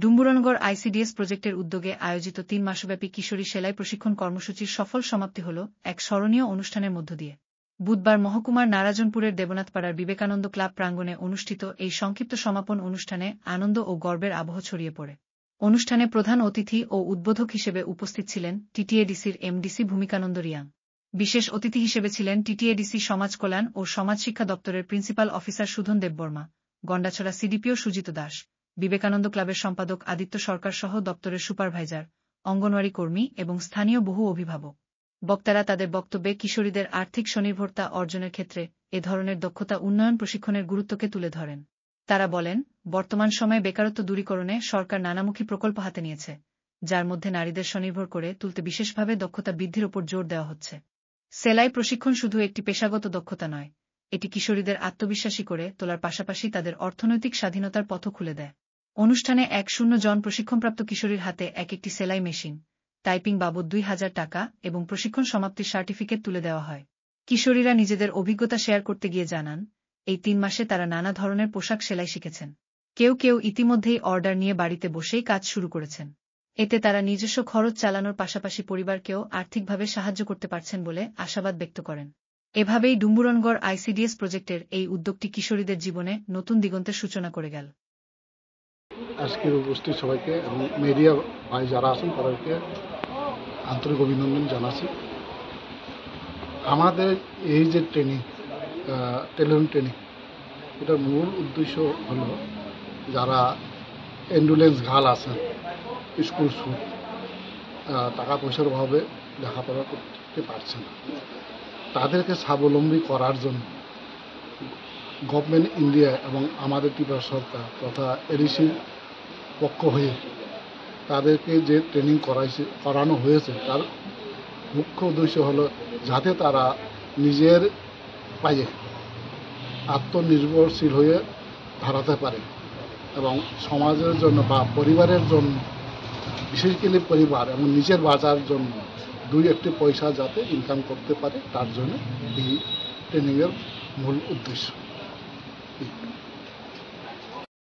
Dumburnagar ICDS প্রজেক্টের উদ্যোগে আয়োজিত ৩ মাসব্যাপী কিশোরী সেলাই প্রশিক্ষণ কর্মসূচির সফল সমাপ্তি হল এক স্মরণীয় অনুষ্ঠানের মধ্য দিয়ে। বুধবার মহকুমার নারায়ণপুরের দেবনাথপাড়ার বিবেকানন্দ ক্লাব প্রাঙ্গণে অনুষ্ঠিত এই সংক্ষিপ্ত সমাপন অনুষ্ঠানে আনন্দ ও গর্বের আবহ ছড়িয়ে পড়ে। অনুষ্ঠানে প্রধান অতিথি ও উদ্বোধক হিসেবে উপস্থিত ছিলেন টিটিএডিসির এমডিসি ভূমিকানন্দ রিয়াং। বিশেষ অতিথি হিসেবে ছিলেন টিটিএডিসি সমাজ কল্যাণ ও সমাজ শিক্ষা দপ্তরের principal officer Sudhan Debbarma, Gandacherra CDPO Sujit Das, Vivekananda ক্লাবের সম্পাদক আদিত্য সরকার সহ দপ্তরের সুপারভাইজার, অঙ্গনওয়াড়ি কর্মী এবং স্থানীয় বহু অভিভাবক। বক্তারা তাদের বক্তব্যে কিশোরীদের আর্থিক স্বনির্ভরতা অর্জনের ক্ষেত্রে এ ধরনের দক্ষতা উন্নয়ন প্রশিক্ষণের গুরুত্বকে তুলে ধরেন। তারা বলেন, বর্তমান সময়ে বেকারত্ব দূরীকরণে সরকার নানামুখী প্রকল্প হাতে নিয়েছে, যার মধ্যে নারীদের স্বনির্ভর করে তুলতে বিশেষভাবে দক্ষতা বৃদ্ধির ওপর জোর দেওয়া হচ্ছে। সেলাই প্রশিক্ষণ শুধু একটি পেশাগত দক্ষতা নয়, এটি কিশোরীদের আত্মবিশ্বাসী করে তোলার পাশাপাশি তাদের অর্থনৈতিক স্বাধীনতার পথও খুলে দেয়। অনুষ্ঠানে ১০০ জন প্রশিক্ষণপ্রাপ্ত কিশোরীর হাতে একটি সেলাই মেশিন, টাইপিং বাবদ ২,০০০ টাকা এবং প্রশিক্ষণ সমাপ্তির সার্টিফিকেট তুলে দেওয়া হয়। কিশোরীরা নিজেদের অভিজ্ঞতা শেয়ার করতে গিয়ে জানান, এই ৩ মাসে তারা নানা ধরনের পোশাক সেলাই শিখেছেন। কেউ কেউ ইতিমধ্যেই অর্ডার নিয়ে বাড়িতে বসেই কাজ শুরু করেছেন। এতে তারা নিজস্ব খরচ চালানোর পাশাপাশি পরিবারকেও আর্থিকভাবে সাহায্য করতে পারছেন বলে আশাবাদ ব্যক্ত করেন। এভাবেই ডুম্বুরনগর আইসিডিএস প্রজেক্টের এই উদ্যোগটি কিশোরীদের জীবনে নতুন দিগন্তের সূচনা করে গেল। আজকের উপস্থিত সবাইকে এবং মিডিয়া ভাই যারা আছেন তাদেরকে আন্তরিক অভিনন্দন জানাচ্ছি। আমাদের এই যে টেলিফোন ট্রেনিং, এটার মূল উদ্দেশ্য হলো যারা অ্যাম্বুলেন্স গার্ল আছেন, স্কুল ছুট, টাকা পয়সার অভাবে লেখাপড়া করতে পারছে না, তাদেরকে স্বাবলম্বী করার জন্য গভর্নমেন্ট ইন্ডিয়া এবং আমাদের ত্রিপুরা সরকার তথা এডিসির পক্ষ হয়ে তাদেরকে যে ট্রেনিং করানো হয়েছে, তার মুখ্য উদ্দেশ্য হলো যাতে তারা নিজের পায়ে আত্মনির্ভরশীল হয়ে দাঁড়াতে পারে এবং সমাজের জন্য বা পরিবারের জন্য, বিশেষ করে পরিবার এবং নিজের বাঁচার জন্য 2-1 পয়সা যাতে ইনকাম করতে পারে, তার জন্য এই ট্রেনিংয়ের মূল উদ্দেশ্য।